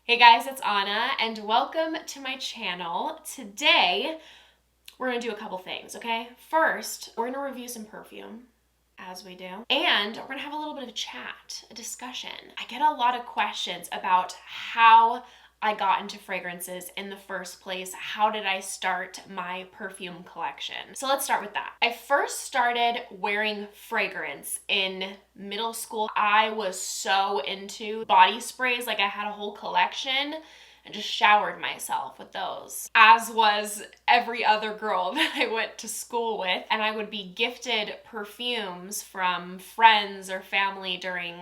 Hey guys, it's Anna and welcome to my channel. Today, we're gonna do a couple things, okay? First, we're gonna review some perfume, as we do, and we're gonna have a little bit of a chat, a discussion. I get a lot of questions about how I got into fragrances in the first place. How did I start my perfume collection? So let's start with that. I first started wearing fragrance in middle school. I was so into body sprays, like I had a whole collection and just showered myself with those, as was every other girl that I went to school with. And I would be gifted perfumes from friends or family during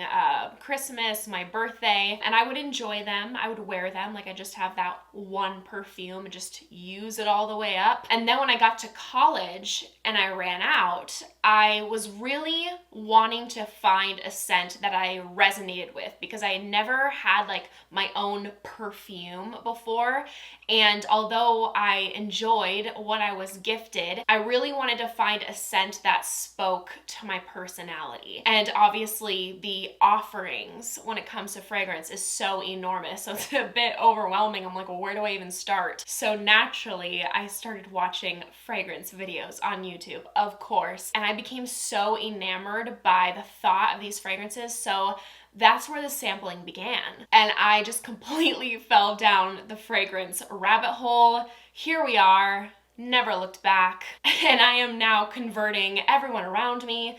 Christmas, my birthday, and I would enjoy them. I would wear them, like I just have that one perfume and just use it all the way up. And then when I got to college and I ran out, I was really wanting to find a scent that I resonated with, because I had never had like my own perfume before. And although I enjoyed what I was gifted, I really wanted to find a scent that spoke to my personality. And obviously the offerings when it comes to fragrance is so enormous, so it's a bit overwhelming. I'm like, well, where do I even start? So naturally, I started watching fragrance videos on YouTube, of course, and I became so enamored by the thought of these fragrances. So that's where the sampling began. And I just completely fell down the fragrance rabbit hole. Here we are, never looked back. And I am now converting everyone around me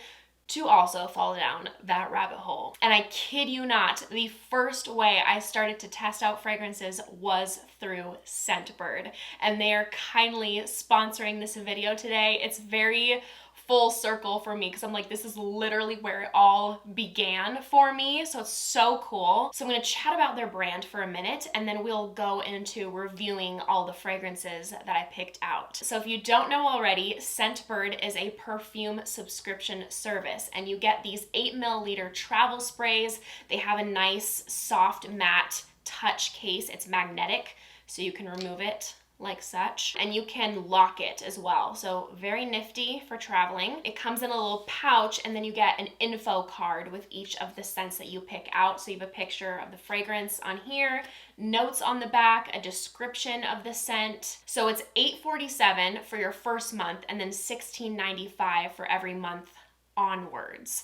to also fall down that rabbit hole. And I kid you not, the first way I started to test out fragrances was through Scentbird. And they are kindly sponsoring this video today. It's very full circle for me, because I'm like, this is literally where it all began for me. So it's so cool. So I'm going to chat about their brand for a minute, and then we'll go into reviewing all the fragrances that I picked out. So if you don't know already, Scentbird is a perfume subscription service, and you get these 8 milliliter travel sprays. They have a nice soft matte touch case. It's magnetic, so you can remove it like such, and you can lock it as well. So very nifty for traveling. It comes in a little pouch, and then you get an info card with each of the scents that you pick out. So you have a picture of the fragrance on here, notes on the back, a description of the scent. So it's $8.47 for your first month, and then $16.95 for every month onwards.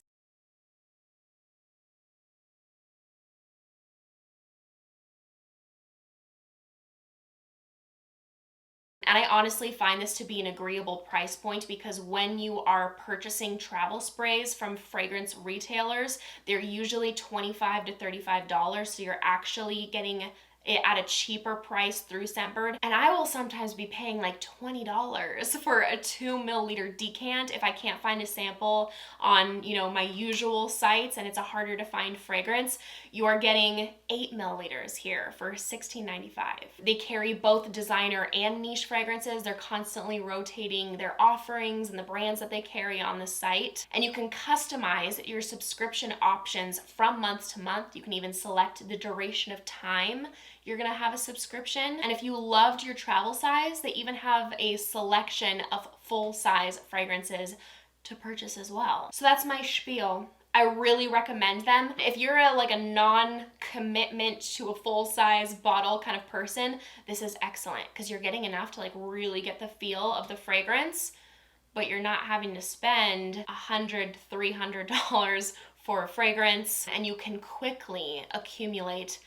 And I honestly find this to be an agreeable price point, because when you are purchasing travel sprays from fragrance retailers, they're usually $25 to $35. So you're actually getting it at a cheaper price through Scentbird. And I will sometimes be paying like $20 for a 2 milliliter decant if I can't find a sample on, my usual sites and it's a harder to find fragrance. You are getting 8 milliliters here for $16.95. They carry both designer and niche fragrances. They're constantly rotating their offerings and the brands that they carry on the site. And you can customize your subscription options from month to month. You can even select the duration of time you're gonna have a subscription. And if you loved your travel size, they even have a selection of full-size fragrances to purchase as well. So that's my spiel. I really recommend them. If you're a non-commitment to a full-size bottle kind of person, this is excellent, because you're getting enough to really get the feel of the fragrance, but you're not having to spend $100, $300 for a fragrance, and you can quickly accumulate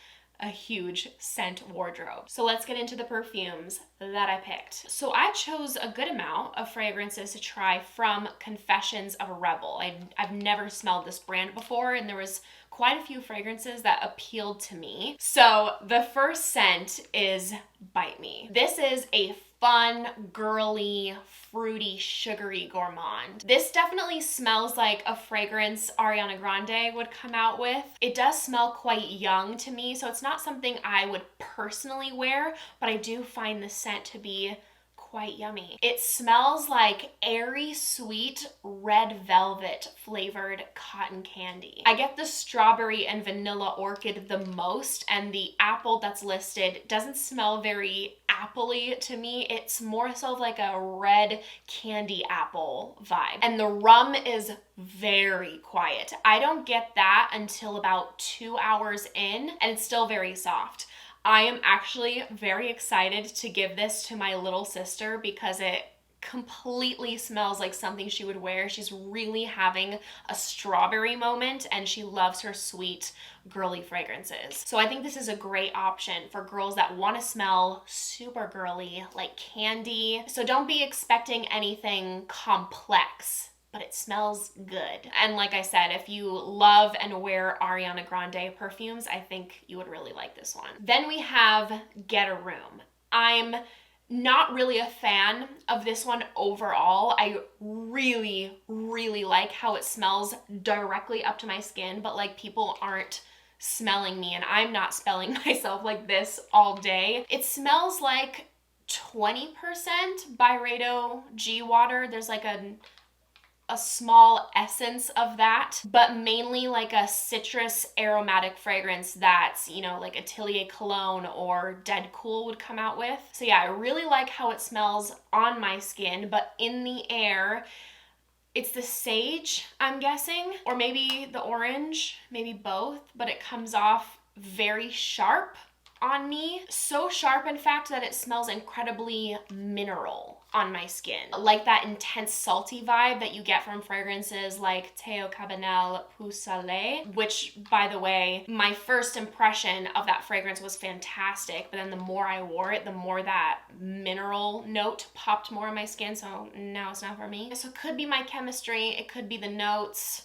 a huge scent wardrobe. So let's get into the perfumes that I picked. So I chose a good amount of fragrances to try from Confessions of a Rebel. I've never smelled this brand before, and there was quite a few fragrances that appealed to me. So the first scent is Bite Me. This is a fun, girly, fruity, sugary gourmand. This definitely smells like a fragrance Ariana Grande would come out with. It does smell quite young to me, so it's not something I would personally wear, but I do find the scent to be quite yummy. It smells like airy, sweet, red velvet flavored cotton candy. I get the strawberry and vanilla orchid the most, and the apple that's listed doesn't smell very appley to me. It's more so like a red candy apple vibe. And the rum is very quiet. I don't get that until about 2 hours in, and it's still very soft. I am actually very excited to give this to my little sister because it completely smells like something she would wear. She's really having a strawberry moment and she loves her sweet, girly fragrances. So I think this is a great option for girls that want to smell super girly, like candy. So don't be expecting anything complex, but it smells good. And like I said, if you love and wear Ariana Grande perfumes, I think you would really like this one. Then we have Get a Room. I'm not really a fan of this one overall. I really, really like how it smells directly up to my skin, but like people aren't smelling me and I'm not smelling myself like this all day. It smells like 20% Byredo G Water. There's like a small essence of that, but mainly like a citrus aromatic fragrance that's, you know, like Atelier Cologne or Dead Cool would come out with. So yeah, I really like how it smells on my skin, but in the air, it's the sage, I'm guessing, or maybe the orange, maybe both, but it comes off very sharp on me. So sharp, in fact, that it smells incredibly mineral on my skin. Like that intense salty vibe that you get from fragrances like Théo Cabanel Pou Salé, which, by the way, my first impression of that fragrance was fantastic, but then the more I wore it, the more that mineral note popped more on my skin, so now it's not for me. So it could be my chemistry, it could be the notes,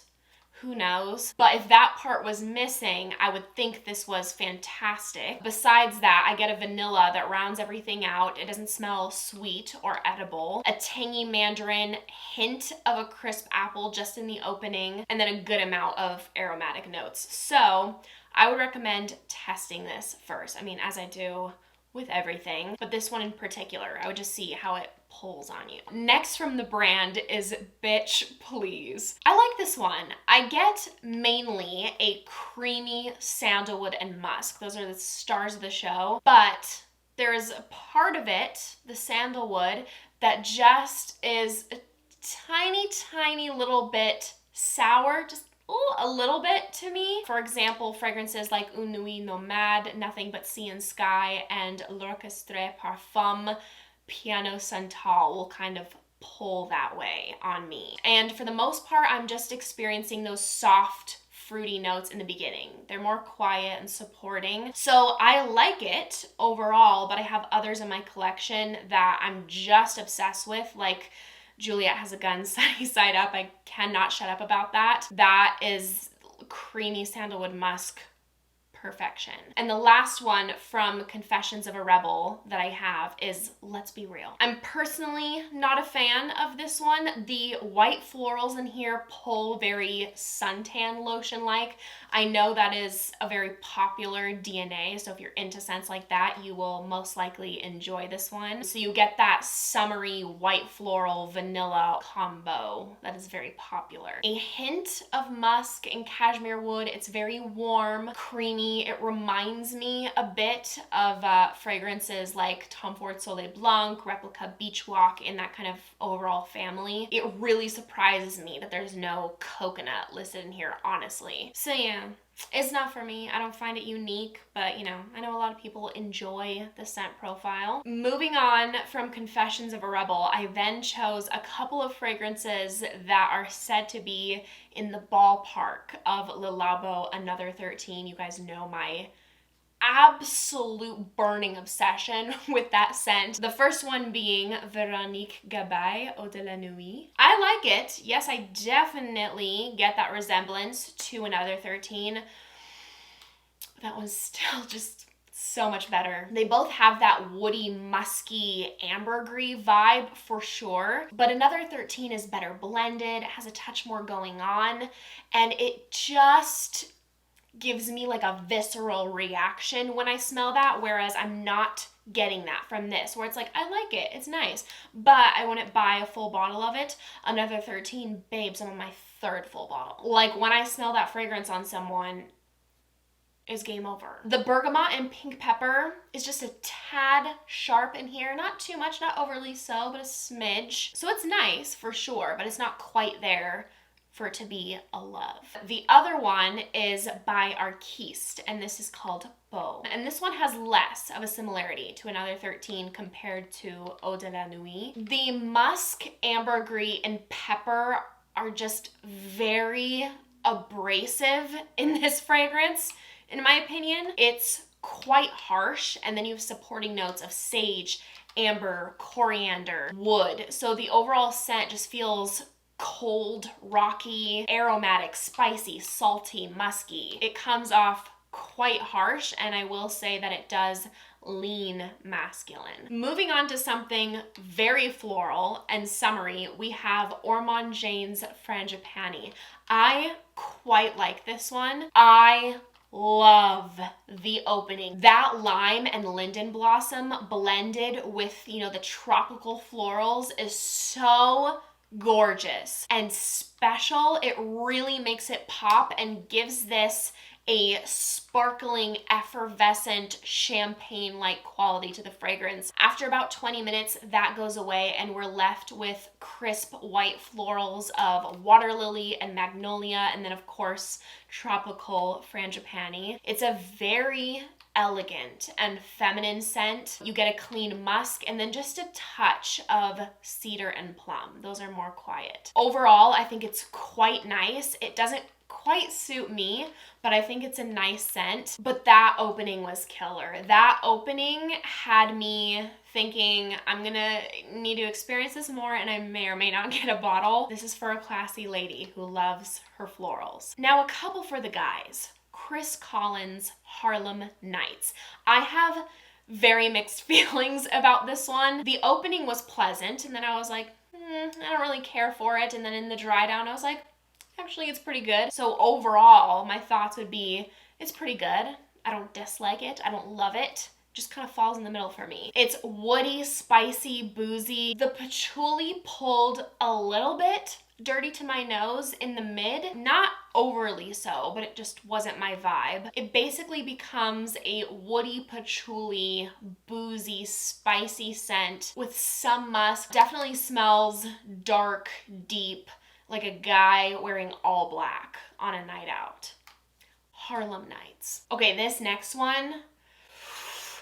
who knows? But if that part was missing, I would think this was fantastic. Besides that, I get a vanilla that rounds everything out. It doesn't smell sweet or edible. A tangy mandarin, hint of a crisp apple just in the opening, and then a good amount of aromatic notes. So I would recommend testing this first. I mean, as I do with everything, but this one in particular, I would just see how it pulls on you. Next from the brand is Bitch Please. I like this one. I get mainly a creamy sandalwood and musk. Those are the stars of the show, but there is a part of it, the sandalwood, that just is a tiny little bit sour, just a little bit to me. For example, fragrances like Une Nuit Nomade, Nothing But Sea and Sky, and L'Orchestre Parfum Piano Santal will kind of pull that way on me. And for the most part, I'm just experiencing those soft, fruity notes in the beginning. They're more quiet and supporting. So I like it overall, but I have others in my collection that I'm just obsessed with, like Juliet Has a Gun, Sunny Side Up. I cannot shut up about that. That is creamy sandalwood musk perfection. And the last one from Confessions of a Rebel that I have is Let's Be Real. I'm personally not a fan of this one. The white florals in here pull very suntan lotion-like. I know that is a very popular DNA, so if you're into scents like that, you will most likely enjoy this one. So you get that summery white floral vanilla combo that is very popular. A hint of musk and cashmere wood. It's very warm, creamy. It reminds me a bit of fragrances like Tom Ford Soleil Blanc, Replica Beach Walk, in that kind of overall family. It really surprises me that there's no coconut listed in here, honestly. So yeah, it's not for me. I don't find it unique, but you know, I know a lot of people enjoy the scent profile. Moving on from Confessions of a Rebel, I then chose a couple of fragrances that are said to be in the ballpark of Le Labo Another 13. You guys know my absolute burning obsession with that scent. The first one being Veronique Gabai Eau de la Nuit. I like it. Yes, I definitely get that resemblance to Another 13. That one's still just so much better. They both have that woody, musky, ambergris vibe for sure, but Another 13 is better blended, it has a touch more going on, and it just gives me like a visceral reaction when I smell that, whereas I'm not getting that from this, where it's like, I like it, it's nice, but I wouldn't buy a full bottle of it. Another 13, babes, I'm on my third full bottle. Like, when I smell that fragrance on someone, is game over. The bergamot and pink pepper is just a tad sharp in here. Not too much, not overly so, but a smidge. So it's nice for sure, but it's not quite there for it to be a love. The other one is by Artiste, and this is called Beau. And this one has less of a similarity to another 13 compared to Eau de la Nuit. The musk, ambergris, and pepper are just very abrasive in this fragrance, in my opinion. It's quite harsh, and then you have supporting notes of sage, amber, coriander, wood. So the overall scent just feels cold, rocky, aromatic, spicy, salty, musky. It comes off quite harsh, and I will say that it does lean masculine. Moving on to something very floral and summery, we have Ormond Jane's Frangipani. I quite like this one. I love the opening. That lime and linden blossom blended with, the tropical florals is so gorgeous and special. It really makes it pop and gives this a sparkling, effervescent, champagne-like quality to the fragrance. After about 20 minutes, that goes away and we're left with crisp white florals of water lily and magnolia, and then of course, tropical frangipani. It's a very elegant and feminine scent. You get a clean musk and then just a touch of cedar and plum. Those are more quiet. Overall, I think it's quite nice. It doesn't quite suit me, but I think it's a nice scent. But that opening was killer. That opening had me thinking, I'm gonna need to experience this more, and I may or may not get a bottle. This is for a classy lady who loves her florals. Now, a couple for the guys. Chris Collins' Harlem Nights. I have very mixed feelings about this one. The opening was pleasant, and then I was like, I don't really care for it. And then in the dry down, I was like, actually, it's pretty good. So overall, my thoughts would be, it's pretty good. I don't dislike it. I don't love it. Just kind of falls in the middle for me. It's woody, spicy, boozy. The patchouli pulled a little bit dirty to my nose in the mid. Not overly so, but it just wasn't my vibe. It basically becomes a woody, patchouli, boozy, spicy scent with some musk. Definitely smells dark, deep, like a guy wearing all black on a night out. Harlem Nights. Okay, this next one,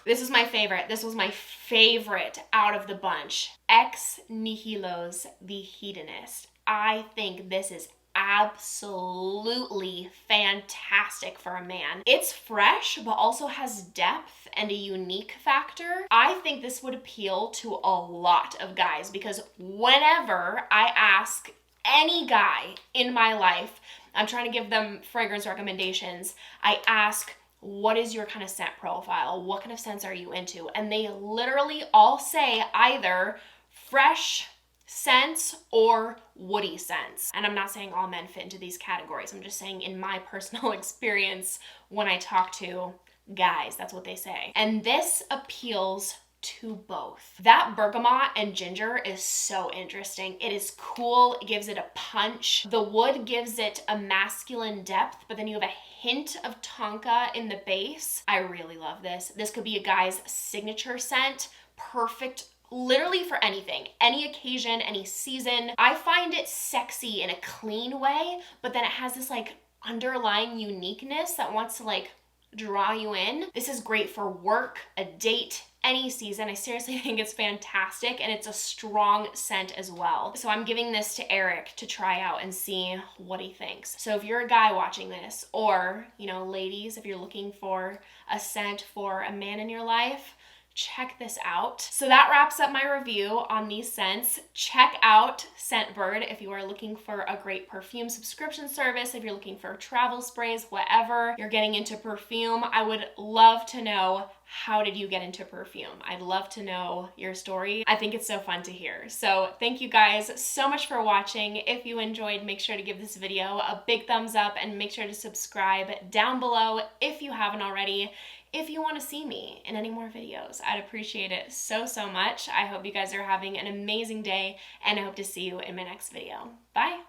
this is my favorite. This was my favorite out of the bunch. Ex Nihilo's The Hedonist. I think this is absolutely fantastic for a man. It's fresh, but also has depth and a unique factor. I think this would appeal to a lot of guys because whenever I ask any guy in my life, I'm trying to give them fragrance recommendations, I ask, what is your kind of scent profile? What kind of scents are you into? And they literally all say either fresh scents or woody scents. And I'm not saying all men fit into these categories. I'm just saying in my personal experience, when I talk to guys, that's what they say. And this appeals to both. That bergamot and ginger is so interesting. It is cool. It gives it a punch. The wood gives it a masculine depth, but then you have a hint of tonka in the base. I really love this. This could be a guy's signature scent. Perfect literally for anything, any occasion, any season. I find it sexy in a clean way, but then it has this like underlying uniqueness that wants to like draw you in. This is great for work, a date, any season. I seriously think it's fantastic, and it's a strong scent as well. So I'm giving this to Eric to try out and see what he thinks. So if you're a guy watching this, or, ladies, if you're looking for a scent for a man in your life, check this out. So that wraps up my review on these scents. Check out Scentbird if you are looking for a great perfume subscription service, if you're looking for travel sprays, whatever you're getting into perfume. I would love to know, how did you get into perfume? I'd love to know your story. I think it's so fun to hear. So thank you guys so much for watching. If you enjoyed, make sure to give this video a big thumbs up and make sure to subscribe down below if you haven't already. If you want to see me in any more videos, I'd appreciate it so, so much. I hope you guys are having an amazing day, and I hope to see you in my next video. Bye.